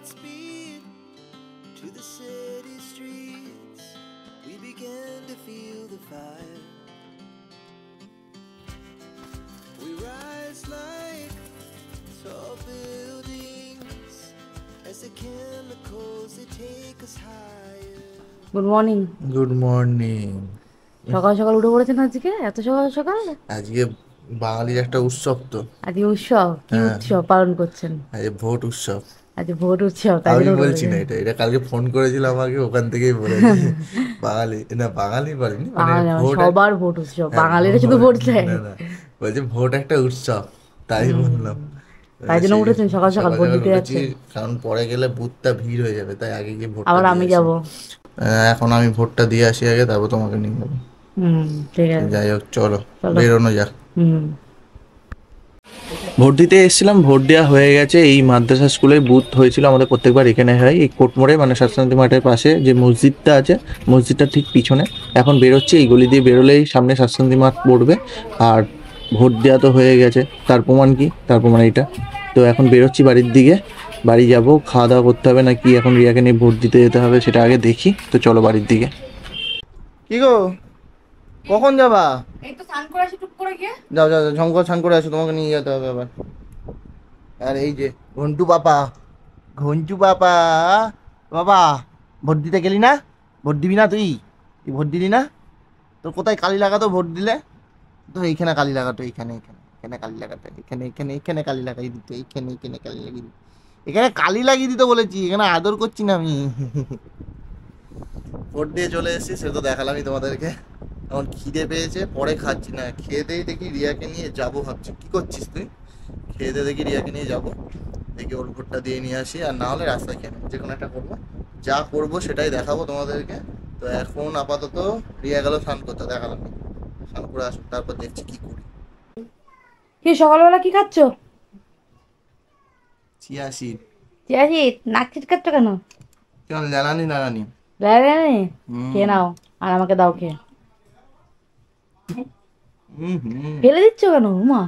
Godspeed to the city streets. We began to feel the fire. We rise like tall buildings as the chemicals they take us higher. Good morning. Good morning. সকাল সকাল উঠে পড়েছেন আজকে? এত সকাল সকাল? আজকে বাঙালির একটা উৎসব তো। আজকে উৎসব? কি উৎসব পালন করছেন? আজকে ভোট উৎসব। আজকে ভোট উৎসব? তাই আমি বলছি না, এটা কালকে ফোন করেছিল আমাকে, ওখান থেকেই বলেছি বাঙালি না, বাঙালি বলেনি, সবার ভোট উৎসব, বাঙালিরা শুধু ভোট দেয় না, বলছে ভোট একটা উৎসব, তাই বললাম। তাই জন্য উঠেছেন সকাল সকাল ভোট দিতে যাচ্ছেন? কারণ পরে গেলে বুথটা ভিড় হয়ে যাবে, তাই আগে গিয়ে ভোট। আবার আমি যাব এখন, আমি ভোটটা দিয়ে আসি আগে, তারপর তোমাকে নিয়ে যাবো। ঠিক আছে, যাই হোক, চলো বেরোনো যাক। ভোট দিতে এসেছিলাম, ভোট দেওয়া হয়ে গেছে। এই মাদ্রাসা স্কুলে বুথ হয়েছিল আমাদের, প্রত্যেকবার এখানে হয়, এই কোটমোড়ে মানে শাস্ত্রান্তি মাঠের পাশে যে মসজিদটা আছে, মসজিদটার ঠিক পিছনে। এখন বেরোচ্ছি, এই গলি দিয়ে বেরোলেই সামনে শাস্ত্রান্তি মাঠ পড়বে। আর ভোট দেওয়া তো হয়ে গেছে, তার প্রমাণ কি? তার প্রমাণ এইটা। তো এখন বেরোচ্ছি বাড়ির দিকে, বাড়ি যাব, খাওয়া দাওয়া করতে হবে নাকি এখন রিয়াকে নিয়ে ভোট দিতে যেতে হবে সেটা আগে দেখি। তো চলো বাড়ির দিকে। কি গো, কখন যাবা? এই তো স্নান করে আসি, টুক করে গিয়ে। যাও যাও, ঝমকর স্নান করে আসো, তোমাকে নিয়ে যেতে হবে আবার। আর এই যে ঘন্টু পাপা, ঘন্টু পাপা, বাবা ভোট দিতে গেলি না? ভোট দিবি না তুই? তুই ভোট দিলি না? তোর কোথায় কালি লাগাতো ভোট দিলে? তো এইখানে কালি লাগাতো, এইখানে এখানে এখানে কালি লাগাতো, এখানে এখানে এখানে কালি লাগাই দিত, এইখানে এখানে কালি লাগিয়ে দিত, এখানে কালি লাগিয়ে দিতে বলেছি, এখানে আদর করছি না আমি। ভোট দিয়ে চলে এসেছি, সে তো দেখালামই তোমাদেরকে। এখন খিদে পেয়েছে, পরে খাচ্ছি না, খেয়ে দিয়ে দেখি রিয়াকে নিয়ে যাবো ভাবছি। কি করছিস তুই? খেয়ে দিয়ে দেখি রিয়াকে নিয়ে যাবো, দেখি ওর ভোটটা দিয়ে নিয়ে আসি, আর না হলে রাস্তায় খেয়ে নেবো, যে কোনো একটা করবো। যা করবো সেটাই দেখাবো তোমাদেরকে। তো এখন আপাতত রিয়া গেল স্নান করতে, দেখালাম, স্নান করে আসুন, তারপর দেখছি কি করি। কি সকালবেলা কি খাচ্ছ? Chia seed. Chia seed? নাক ছিটকাচ্ছ কেন? কেন জানানি নানানি? জানি, খেয়ে নাও, আর আমাকে দাও খেয়ে। ফেলে দিচ্ছ কেন মা?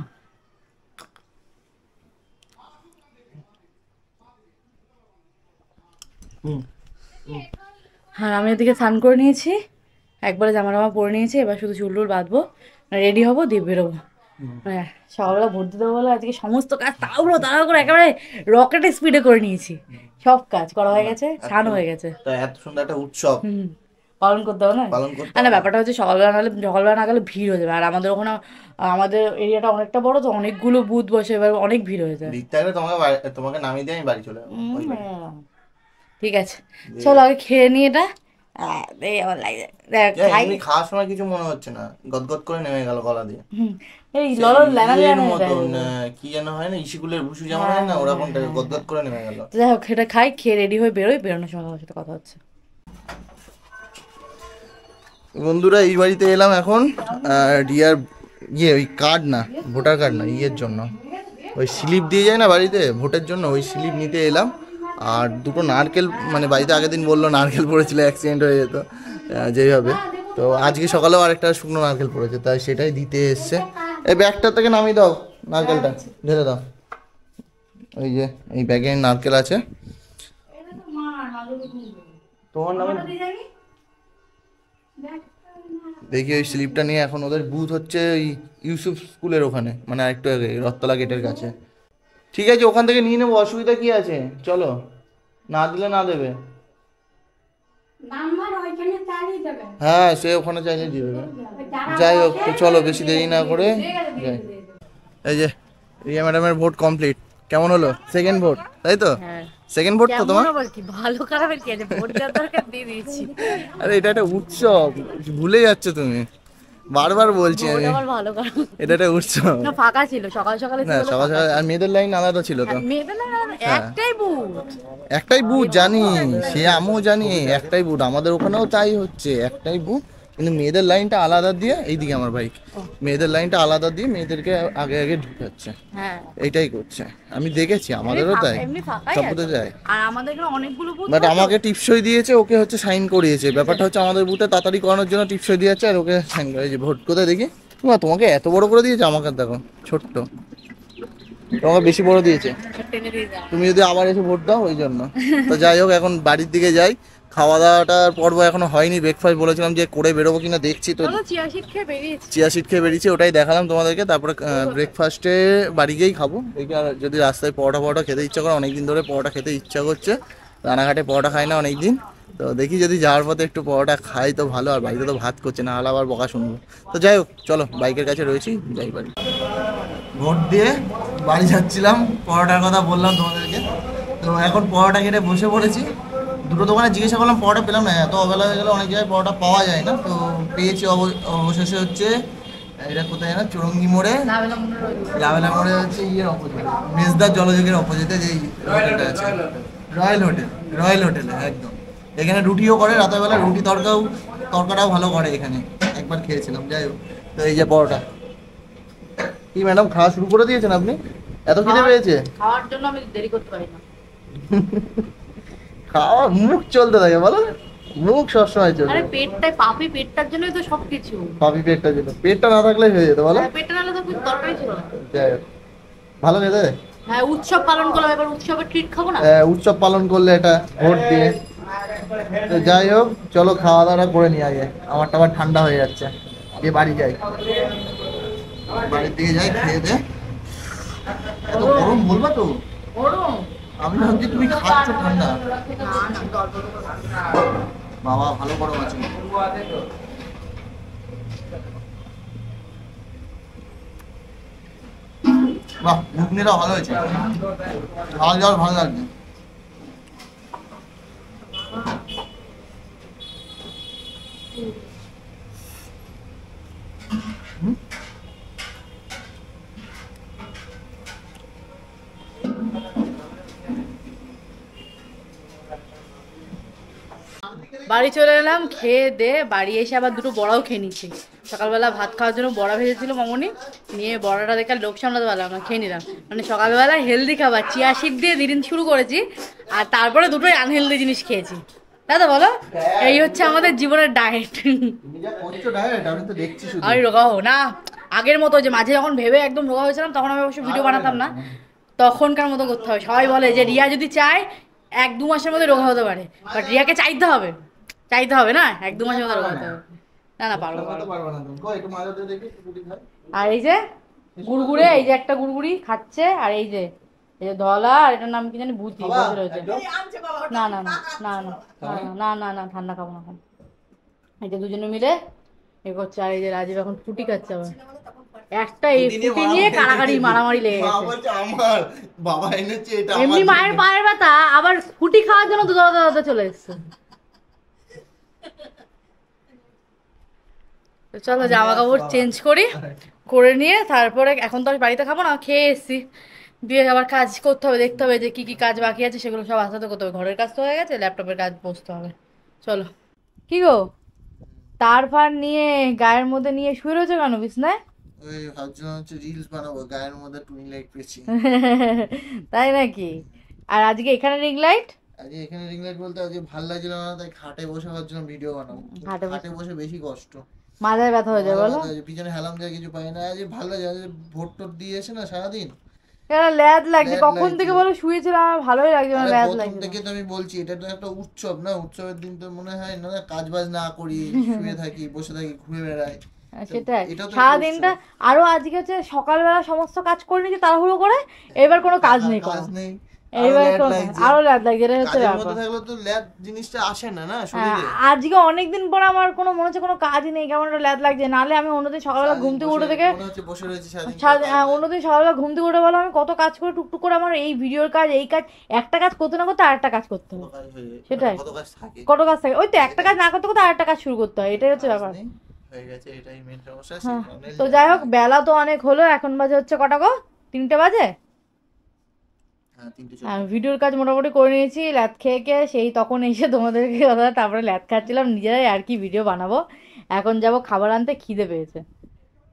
হ্যাঁ, আমি এদিকে স্নান করে নিয়েছি, একবারে জামা টামা পরে নিয়েছি, এবার শুধু চুল টুল বাঁধবো, রেডি হবো, দিয়ে বেরোবো। হ্যাঁ, সকালবেলা ভোট দিতে বলে আজকে সমস্ত কাজ তাড়াহুড়ো করে একেবারে রকেটের স্পিডে করে নিয়েছি। সব কাজ করা হয়ে গেছে, স্নান হয়ে গেছে। এত সুন্দর একটা উৎসব পালন করতে হবে না? না, ব্যাপারটা হচ্ছে সকালবেলা না গেলে ভিড় হয়ে যাবে। আর আমাদের ওখানে, আমাদের এরিয়াটা অনেকটা বড় তো, অনেকগুলো বুথ বসে, এবার অনেক ভিড় হয়ে যায়। তোমাকে নামিয়ে দিয়ে আমি বাড়ি চলে যাবো। ঠিক আছে, চলো আগে খেয়ে নি এটা। খাওয়ার সময় কিছু মনে হচ্ছে না, গদগদ করে নেমে গেল গলা দিয়ে। এই মতন কি যেন হয় না, ইসিকুলের ভুসু যেমন হয় না, ওরকম গদগদ করে নেমে গেল। যাই হোক, এটা খাই, খেয়ে রেডি হয়ে বেরোনোর সময় আমার সাথে কথা হচ্ছে। বন্ধুরা, এই বাড়িতে এলাম এখন রিয়ার ওই কার্ড না, ভোটার কার্ড না, ইয়ের জন্য, ওই স্লিপ দিয়ে যায় না বাড়িতে ভোটের জন্য, ওই স্লিপ নিতে এলাম। আর দুটো নারকেল, মানে বাড়িতে আগের দিন বললো নারকেল পড়েছিল, অ্যাক্সিডেন্ট হয়ে যেত যেভাবে, তো আজকে সকালেও আরেকটা শুকনো নারকেল পড়েছে, তাই সেটাই দিতে এসছে। এই ব্যাগটা থেকে নামিয়ে দাও, নারকেলটা ঢেলে দাও। ওই যে এই ব্যাগে নারকেল আছে, তোমার নামে। দেখি ওই স্লিপটা নিয়ে এখন ওদের বুথ হচ্ছে ওই ইউসুফ স্কুলের ওখানে, মানে আরেকটু আগে রথতলা গেটের কাছে। ঠিক আছে, ওখান থেকে নিয়ে নেবো, অসুবিধা কি আছে, চলো। না দিলে না দেবে? হ্যাঁ, সে ওখানে চাইলে দিয়ে দেবে। যাই হোক, তো চলো বেশি দেরি না করে যাই। এই যে রিয়া ম্যাডামের ভোট কমপ্লিট। কেমন হলো সেকেন্ড ভোট, তাই তো? সেকেন্ড ভোট তো তোমার? ভালো খারাপের কি আছে, ভোট দেওয়ার দরকার দিয়ে দিয়েছি। আরে এটা একটা উৎসব, ভুলে যাচ্ছ তুমি, বারবার বলছি আমি। এটা একটা উৎসব। না, ফাঁকা ছিল সকাল সকালে, না সকাল সকাল, আর মেয়েদের লাইন আলাদা ছিল তো। মেয়েদের লাইন একটাই বুথ জানি, সে আমিও জানি, একটাই বুথ, আমাদের ওখানেও তাই হচ্ছে, একটাই বুথ, কিন্তু মেয়েদের লাইনটা আলাদা দিয়ে, এইদিকে আমার বাইক, মেয়েদের লাইনটা আলাদা দিয়ে মেয়েদেরকে আগে আগে ঢুকাচ্ছে, এইটাই করছে। আমি দেখেছি, আমাদেরও তাই, সবতে যায়। আর আমাদের এখানে অনেকগুলো বুথ, বাট আমাকে টিপসই দিয়েছে, ওকে হচ্ছে সাইন করিয়েছে। ব্যাপারটা হচ্ছে আমাদের বুথে তাড়াতাড়ি করানোর জন্য টিপসই দিয়েছে, আর ওকে সাইন করেছে। ভোট কোথায় দেখি, তোমাকে এত বড় করে দিয়েছে, আমাকে দেখো ছোট্ট। তোমাকে বেশি বড় দিয়েছে, টেনে দিয়ে দাও। তুমি যদি আবার এসে ভোট দাও ওই জন্য। তো যাই হোক, এখন বাড়ির দিকে যাই। খাওয়া দাওয়াটার পর্ব এখনো হয়নি, ব্রেকফাস্ট বলেছিলাম যে করে বেরোবো কিনা দেখছি। তো চলো চিয়া সিড খেয়ে বেরিয়েছি। চিয়া সিড খেয়ে বেরিয়েছি, ওটাই দেখালাম তোমাদেরকে। তারপরে ব্রেকফাস্টে বাড়ি গিয়েই খাবো। দেখি আর যদি রাস্তায় পরোটা খেতে ইচ্ছা করে, অনেকদিন ধরে পরোটা খেতে ইচ্ছা করছে, রানাঘাটে পরোটা খাই না অনেকদিন। তো দেখি যদি যাওয়ার পথে একটু পরোটা খাই তো ভালো, আর বাড়িতে তো ভাত করছে না, হলে আবার বকা শুনবো। তো যাই হোক, চলো বাইকের কাছে রয়েছি, যাই বাড়ি। ভোট দিয়ে বাড়ি যাচ্ছিলাম, পরোটার কথা বললাম তোমাদেরকে। তো এখন পরোটা খেতে বসে পড়েছি। দুটো দোকানে জিজ্ঞাসা করলাম, পরোটা পেলাম না, এত অবেলা হয়ে গেলে অনেক জায়গায় পরোটা পাওয়া যায় না। তো পেয়েছি অবশেষে হচ্ছে, এটা কোথায় না, চুরঙ্গি মোড়ে, লাভেলা মোড়ে হচ্ছে ইয়ের অপোজিট, মেজদার জলযোগের অপোজিটে যে হোটেলটা আছে, রয়্যাল হোটেলে একদম। এখানে রুটিও করে রাতেরবেলা, রুটি তরকাটাও ভালো করে এখানে, একবার খেয়েছিলাম। যাই হোক, তো এই যে পরোটা। কি ম্যাডাম, খাওয়া শুরু করে দিয়েছেন আপনি? এত খিদে পেয়েছে? খাওয়ার জন্য আমি দেরি করতে পারি না। খাওয়া মুখ চলতে থাকে, বলো, মুখ সবসময় চলবে। আরে পেটটাই পাপি, পেটটার জন্যই তো সবকিছু। পাপি পেটটা ছিল, পেটটা না থাকলে হয়ে যেত, বলো। পেটটা নাহলে তো কিছু দরকারই ছিল না। যাই হোক, ভালো খেতে। হ্যাঁ, উৎসব পালন করলাম, এবার উৎসবের ট্রিট খাবো না? উৎসব পালন করলে এটা ভোট দিয়ে। তো যাই হোক, চলো খাওয়া দাওয়া করে নিয়ে আগে, আমারটা আবার ঠান্ডা হয়ে যাচ্ছে। দিয়ে বাড়ি যাই, বাড়ির দিকে যাই, খেয়ে দে। এত গরম বলবা তো? গরম? আমি ভাবছি তুমি খাচ্ছ ঠান্ডা। না না, অল্প বাবা ভালো গরম আছে। বাহ, ঘুগনিটা ভালো হয়েছে, ঝাল ঝাল ভালো লাগছে। বাড়ি চলে এলাম, খেয়ে দে বাড়ি এসে আবার দুটো বড়াও খেয়ে নিচ্ছি। সকালবেলা ভাত খাওয়ার জন্য বড়া ভেজেছিল মামনি, নিয়ে বড়াটা দেখে লোক সামলাতে পারলাম না, খেয়ে নিলাম। মানে সকালবেলা হেলদি খাবার, চিয়া সিড দিয়ে দিন শুরু করেছি, আর তারপরে দুটোই আনহেলদি জিনিস খেয়েছি। দাদা বলো, এই হচ্ছে আমাদের জীবনের ডায়েট। আমি রোগা হবো না আগের মতো, যে মাঝে যখন ভেবে একদম রোগা হয়েছিলাম তখন আমি অবশ্য ভিডিও বানাতাম না, তখনকার মতো করতে হবে। সবাই বলে যে রিয়া যদি চায় 1-2 মাসের মধ্যে রোগা হতে পারে, বাট রিয়াকে চাইতে হবে না 1-2 মাসের মধ্যে রোগা হতে হবে। না পারবো। আর এই যে গুড়গুড়ে, এই যে একটা গুড়গুড়ি খাচ্ছে, আর এই যে ধলা, আর এটার নাম কি জানি, ভূতি রয়েছে। না না না না না না না না, ঠান্ডা খাবো না এখন। এই যে দুজনে মিলে এ করছে, আর এই যে রাজীব এখন ফুটি খাচ্ছে আবার। একটা এই ফুটি নিয়ে কাড়াকাড়ি মারামারি লেগে গেছে। আমার বাবা এনেছে এটা, এমনি মায়ের পায়ের ব্যথা, আবার ফুটি খাওয়ার জন্য দুধ চলে এসছে। চলো জামা কাপড় চেঞ্জ করে নিয়ে তারপরে, এখন তো আমি বাড়িতে খাবো না, খেয়ে এসছি, দিয়ে আবার কাজ করতে হবে, দেখতে হবে যে কি কি কাজ বাকি আছে, সেগুলো সব আস্তে আস্তে করতে হবে। ঘরের কাজ তো হয়ে গেছে, ল্যাপটপের কাজ বসতে হবে। চলো। কি গো, তার ফার নিয়ে গায়ের মধ্যে নিয়ে শুয়ে রয়েছে কেন বিছনায়? ওই ভাবছিলাম হচ্ছে রিলস বানাবো, গায়ের মধ্যে টুইন লাইট পেয়েছি। তাই নাকি? আর আজকে এখানে রিং লাইট? আজকে এখানে রিং লাইট বলতে আজকে ভালো লাগছিল না, তাই খাটে বসে ভাবছিলাম ভিডিও বানাবো। খাটে বসে বেশি কষ্ট, মাথায় ব্যথা হয়ে যায় বলো। পিছনে হেলাম দেওয়া কিছু পাই না। আজ ভালো লাগে, ভোট টোট দিয়ে এসে না সারাদিন ল্যাদ লাগছে, কখন থেকে বলো শুয়েছিলাম, আমার ভালোই লাগছে না, ল্যাদ লাগছে। প্রথম থেকে তো আমি বলছি, এটা তো একটা উৎসব না, উৎসবের দিন তো মনে হয় না কাজ বাজ না করি, শুয়ে থাকি, বসে থাকি, ঘুরে বেড়াই, সেটাই সারাদিনটা। আরো আজকে হচ্ছে সকালবেলা সমস্ত কাজ করে নিয়েছি তাড়াহুড়ো করে, এবার কোনো কাজ নেই, এইবার আরো ল্যাদ লাগছে, এটা হচ্ছে ব্যাপার। জিনিসটা আসে না না। আজকে অনেকদিন পর আমার কোনো মনে হচ্ছে কোনো কাজই নেই, কেমন একটা ল্যাদ লাগছে। নাহলে আমি অন্যদিন সকালবেলা ঘুম থেকে উঠে থেকে অন্যদিন সকালবেলা ঘুম থেকে উঠে বলো আমি কত কাজ করে টুকটুক করে, আমার এই ভিডিওর কাজ, এই কাজ, একটা কাজ করতে না করতে আরেকটা কাজ করতে হবে। সেটাই, কত কাজ থাকে, ওই তো একটা কাজ না করতে করতে আরেকটা কাজ শুরু করতে হয়, এটাই হচ্ছে ব্যাপার। তো যাই হোক, বেলা তো অনেক হলো, এখন বাজে হচ্ছে কটা গো, 3টে বাজে। ভিডিওর কাজ মোটামুটি করে নিয়েছি, ল্যাদ খেয়ে সেই তখন এসে তোমাদেরকে কথা, তারপরে ল্যাদ খাচ্ছিলাম নিজেরাই আর কি ভিডিও বানাবো। এখন যাব খাবার আনতে, খিদে পেয়েছে,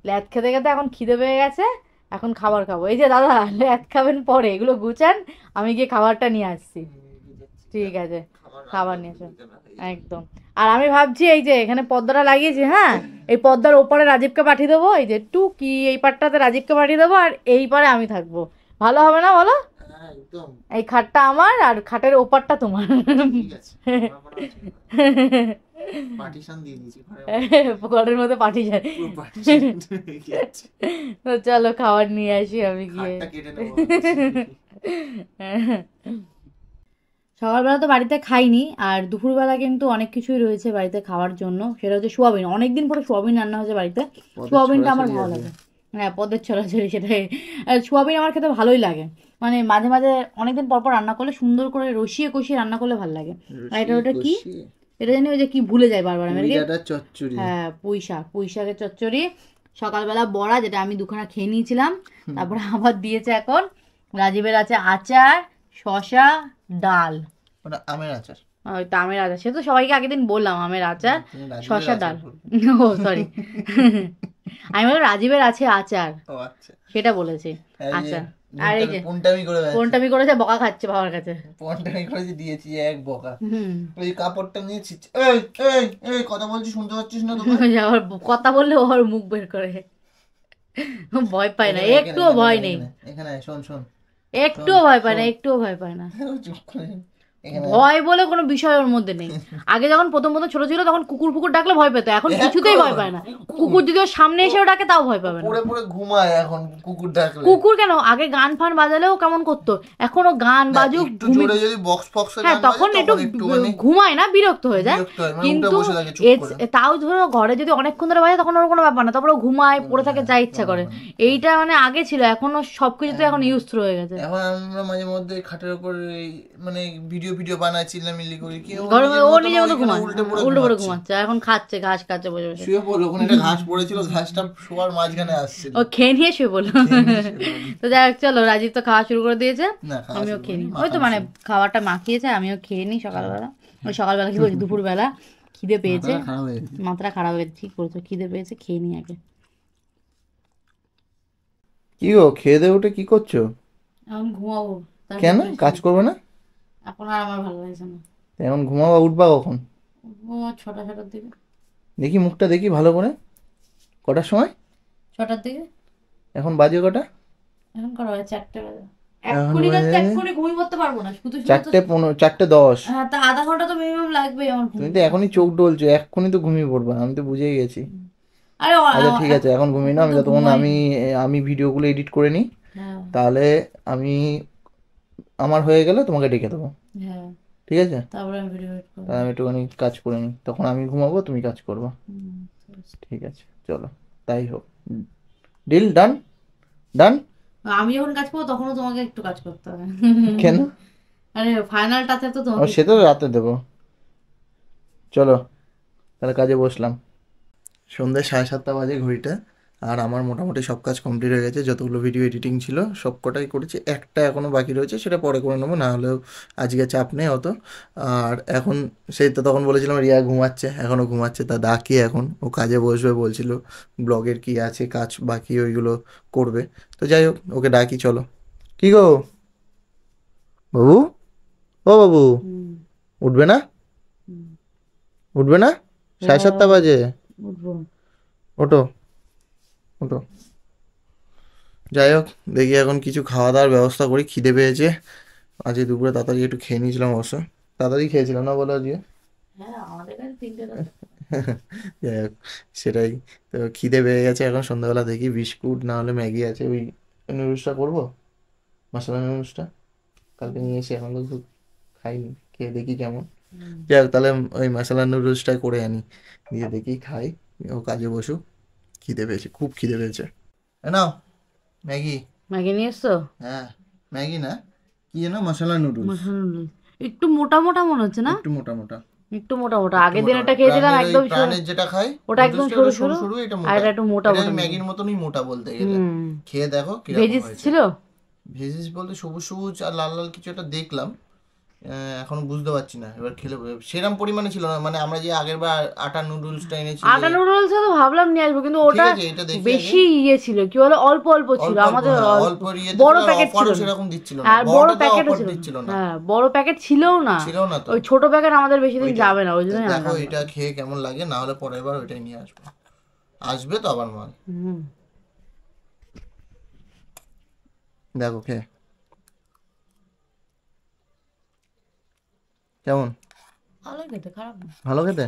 ল্যাদ খেতে খেতে এখন খিদে পেয়ে গেছে, এখন খাবার খাবো। এই যে দাদা ল্যাদ খাবেন পরে, এগুলো গুছান, আমি গিয়ে খাবারটা নিয়ে আসছি। ঠিক আছে, খাবার নিয়ে আসো একদম। আর আমি ভাবছি এই যে এখানে পর্দাটা লাগিয়েছি, হ্যাঁ, এই পর্দার ওপারে রাজীবকে পাঠিয়ে দেবো, এই যে টুকি এই পারটাতে রাজীবকে পাঠিয়ে দেবো, আর এই পারে আমি থাকবো, ভালো হবে না বলো? হ্যাঁ একদম এই খাটটা আমার আর খাটের ওপারটা তোমার। ঠিক আছে। পার্টিশন দিয়ে দিয়েছি ঘরের মধ্যে পাঠি যায়। পুরো partition হয়ে গেছে। তো চলো খাবার নিয়ে আসি আমি গিয়ে। খাটটা কেটে নেবো। সকালবেলা তো বাড়িতে খাইনি, আর দুপুরবেলা কিন্তু অনেক কিছুই রয়েছে বাড়িতে খাওয়ার জন্য। সেটা হচ্ছে সোয়াবিন, অনেকদিন পরে সোয়াবিন রান্না হয়েছে বাড়িতে। সোয়াবিনটা আমার ভালো লাগে, হ্যাঁ পদের ছড়াছড়ি সেটাই। আর সোয়াবিন আমার খেতে ভালোই লাগে, মানে মাঝে মাঝে অনেকদিন পর পর রান্না করলে সুন্দর করে রসিয়ে কষিয়ে রান্না করলে ভালো লাগে। আর এটা ওটা কি, এটা জানি ওই যে কি ভুলে যায় বারবার আমি। চচ্চড়ি, হ্যাঁ পুঁই শাকের চচ্চড়ি। সকালবেলা বড়া, যেটা আমি দুখানা খেয়ে নিয়েছিলাম। তারপরে আবার দিয়েছে এখন রাজীবের আছে আচার, শশা, ডাল। ওটা আমের আচার। ওই তো আমের আচার, সে তো সবাইকে আগের দিন বললাম আমের আচার, শশা, ডাল। ও সরি, আমি বললাম রাজীবের আছে আচার, ও আচ্ছা সেটা বলেছি। আচ্ছা, আর এই যে পন্টামি করেছে, বকা খাচ্ছে বাবার কাছে। পন্টামি করেছি, দিয়েছি এক বকা। হুম, ওই কাপড়টা নিয়েছি, এই এই এই কথা বলছি শুনতে পাচ্ছিস না তোকে? ওই যে আবার কথা বললে ওর মুখ বের করে, ভয় পায় না, একটুও ভয় নেই। এখানে শোন শোন, একটুও ভয় পায় না, একটুও ভয় পায় না। চুপ করে। ভয় বলে কোনো বিষয় ওর মধ্যে নেই। আগে যখন প্রথম ছোট ছিল তখন কুকুর ফুকুর ডাকলে ভয় পেতো, এখন কিছুতেই ভয় পায় না। কুকুর যদি ওর সামনে এসেও ডাকে তাও ভয় পাবে না। পড়ে পড়ে ঘুমায় এখন কুকুর ডাকলে। কুকুর কেন, আগে গান ফান বাজালেও কেমন করতো, এখন ও গান বাজুক একটু জোরে যদি বক্স ফক্স হ্যাঁ তখন একটু ঘুমায় না, বিরক্ত হয়ে যায়। কিন্তু তাও ধরো ঘরে যদি অনেকক্ষণ ধরে বাজে তখন ওর কোনো ব্যাপার না, তারপর ও ঘুমায় পড়ে থাকে যা ইচ্ছা করে। এইটা মানে আগে ছিল, এখনো সবকিছুতে এখন ইউজ থ্রু হয়ে গেছে। এখন আমরা মাঝে মধ্যে খাটের উপর মানে ভিডিও বানাই, চিল্লামিল্লি করি, কি ও নিজের মতো ঘুমায়, উল্টো পড়ে ঘুমাচ্ছে, এখন খাচ্ছে ঘাস খাচ্ছে বসে বসে। শুয়ে পড়লো, ওখানে একটা ঘাস পড়েছিল, ঘাসটা শোয়ার মাঝখানে আসছিল, ও খেয়ে নিয়ে শুয়ে পড়লো। তো যাই হোক চলো, রাজীব তো খাওয়া শুরু করে দিয়েছে, আমিও খেয়ে নিই। ওই তো মানে খাবারটা মাখিয়েছে, আমিও খেয়ে নিই সকালবেলা। ওই সকালবেলা কি বলছি, দুপুরবেলা খিদে পেয়েছে, মাথাটা খারাপ হয়ে গেছে, ঠিক বলছো, খিদে পেয়েছে, খেয়ে নিই আগে। কি গো খেয়ে দিয়ে উঠে কি করছো? এখন ঘুমাবো। কেন কাজ করবে না? এখন আর আমার ভালো লাগছে না। এখন ঘুমাবা, উঠবা কখন? ছটার দিকে। দেখি মুখটা দেখি ভালো করে, কটার সময়? 6টার দিকে। এখন বাজে কটা? এখন কটা বাজে? 4টে বাজে। এক্ষুনি ঘুমিয়ে পড়তে পারবো না, শুধু 4:10। হ্যাঁ তা আধা ঘন্টা তো মিনিমাম লাগবে আমার। তুমি তো এখনই চোখ ডলছো, এক্ষুনি তো ঘুমিয়ে পড়বা, আমি তো বুঝেই গেছি। আরে আচ্ছা ঠিক আছে, এখন ঘুমিয়ে নাও, আমি ততক্ষণ আমি ভিডিওগুলো এডিট করে নিই, তাহলে আমি আমার হয়ে গেলে তোমাকে ডেকে দেবো। হ্যাঁ ঠিক আছে, তারপরে আমি ভিডিও এডিট করব। তাহলে আমি একটুখানি কাজ করে নিই, তখন আমি ঘুমাবো, তুমি কাজ করবা। ঠিক আছে চলো তাই হোক, ডিল ডান। ডান। আমি যখন কাজ করবো তখনও তোমাকে একটু কাজ করতে হবে। কেন? আরে ফাইনাল টাচে তো তোমাকে। সে তো রাতে দেবো। চলো তাহলে কাজে বসলাম। সন্ধ্যে 7:30 বাজে ঘড়িটা, আর আমার মোটামুটি সব কাজ কমপ্লিট হয়ে গেছে। যতগুলো ভিডিও এডিটিং ছিল সব কটাই করেছি, একটা এখনও বাকি রয়েছে, সেটা পরে করে নেবো, না হলেও আজকে চাপ নেই অত। আর এখন সেই তো তখন বলেছিলাম রিয়া ঘুমাচ্ছে, এখনও ঘুমাচ্ছে, তা ডাকি এখন, ও কাজে বসবে বলছিল, ব্লগের কি আছে কাজ বাকি ওইগুলো করবে। তো যাই হোক, ওকে ডাকি, চলো। কি গো বাবু, ও বাবু, উঠবে না? উঠবে না? 7:30 বাজে, ওঠো ওঠো। যাই হোক, দেখি এখন কিছু খাওয়া দাওয়ার ব্যবস্থা করি, খিদে পেয়েছে। আজকে দুপুরে তাড়াতাড়ি একটু খেয়ে নিয়েছিলাম, অবশ্য তাড়াতাড়ি খেয়েছিলাম না বলো আজকে। যাই হোক সেটাই, তো খিদে পেয়ে গেছে। এখন সন্ধ্যাবেলা দেখি বিস্কুট না হলে ম্যাগি আছে, ওই নুডলসটা করবো, মশলা নুডলসটা কালকে নিয়ে এসে, এখন তো খাইনি, খেয়ে দেখি কেমন। যাই হোক তাহলে ওই মশলা নুডলসটাই করে আনি, দিয়ে দেখি খাই, ও কাজে বসুক, খিদে পেয়েছে, খুব খিদে পেয়েছে। নাও ম্যাগি। ম্যাগি নিয়ে এসছো? হ্যাঁ ম্যাগি না, কি যেন মশলা নুডলস। একটু মোটা মোটা মনে হচ্ছে না? একটু মোটা মোটা, একটু মোটা মোটা। আগের দিন এটা খেয়েছিলাম একদম প্রাণের যেটা খাই ওটা একদম সরু সরু, এটা আর এটা একটু মোটা মোটা, ম্যাগির মতনই মোটা বলতে গেলে। খেয়ে দেখো কি ভেজিস ছিল। ভেজিস বলতে সবুজ সবুজ আর লাল লাল কিছু একটা দেখলাম, এখনো বুঝতে পারছি না, এবার খেলে সেরকম পরিমাণে ছিল না, মানে আমরা যে আগের বার আটা নুডলসটা এনেছি, আটা নুডলস তো ভাবলাম নিয়ে আসবো, কিন্তু ওটা বেশি ইয়ে ছিল, কি বলে অল্প অল্প ছিল, আমাদের বড় প্যাকেট ছিল, সেরকম দিচ্ছিল না, আর বড় প্যাকেটও ছিল না। হ্যাঁ বড় প্যাকেট ছিলও না, তো ওই ছোট প্যাকেট আমাদের বেশি দিন যাবে না, ওই জন্য দেখো এটা খেয়ে কেমন লাগে, না হলে পরের বার ওইটাই নিয়ে আসবো, আসবে তো আবার মাল। দেখো খেয়ে কেমন, ভালো খেতে, খারাপ না। ভালো খেতে?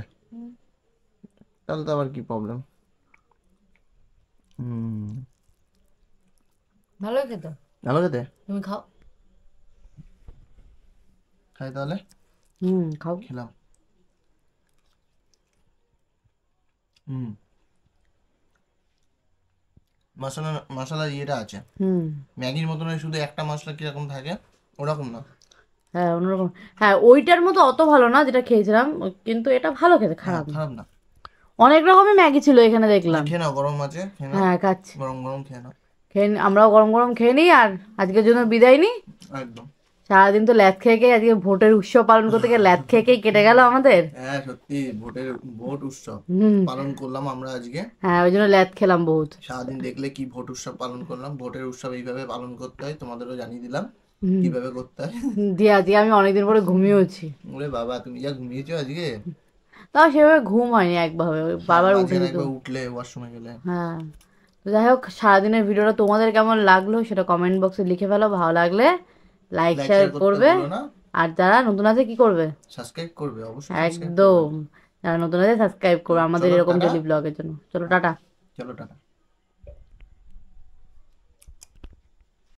তাহলে তো আবার কি প্রবলেম? ভালো খেতে, ভালো খেতে, তুমি খাও। খাই তাহলে। খাও। খেলাম। মশলা মশলা ইয়েটা আছে, ম্যাগির মতন ওই শুধু একটা মশলা কিরকম থাকে ওরকম না। হ্যাঁ অন্যরকম। হ্যাঁ ওইটার মতো অত ভালো না যেটা খেয়েছিলাম, কিন্তু এটা ভালো খেতে, খারাপ না। খারাপ না। অনেক রকমের ম্যাগি ছিল এখানে দেখলাম। খেয়ে নাও, গরম আছে, খেয়ে নাও। হ্যাঁ খাচ্ছি, গরম গরম খেয়ে নাও। আমরাও গরম গরম খেয়ে নিই, আর আজকের জন্য বিদায় নিই। একদম। সারাদিন তো ল্যাদ খেয়ে খেয়ে, আজকে ভোটের উৎসব পালন করতে গিয়ে ল্যাদ খেয়ে খেয়ে কেটে গেল আমাদের। হ্যাঁ সত্যি, ভোট উৎসব পালন করলাম আমরা আজকে। হ্যাঁ ওই জন্য ল্যাদ খেলাম বহুত। সারাদিন দেখলে কি ভোট উৎসব পালন করলাম। ভোটের উৎসব এইভাবে পালন করতে হয়, তোমাদেরও জানিয়ে দিলাম কিভাবে করতে হয়। দিয়ে আজকে আমি অনেকদিন পরে ঘুমিয়েওছি। ওরে বাবা, তুমি যা ঘুমিয়েছো আজকে। তাও সেভাবে ঘুম হয়নি একভাবে, বারবার উঠে যেত। উঠলে ওয়াশরুমে গেলে। হ্যাঁ তো যাই হোক, সারাদিনের ভিডিওটা তোমাদের কেমন লাগলো সেটা কমেন্ট বক্সে লিখে ফেলো। ভালো লাগলে লাইক শেয়ার করবে, আর যারা নতুন আছে কি করবে, সাবস্ক্রাইব করবে অবশ্যই। একদম, যারা নতুন আছে সাবস্ক্রাইব করবে আমাদের এরকম ডেইলি ব্লগের জন্য। চলো টাটা। চলো টাটা।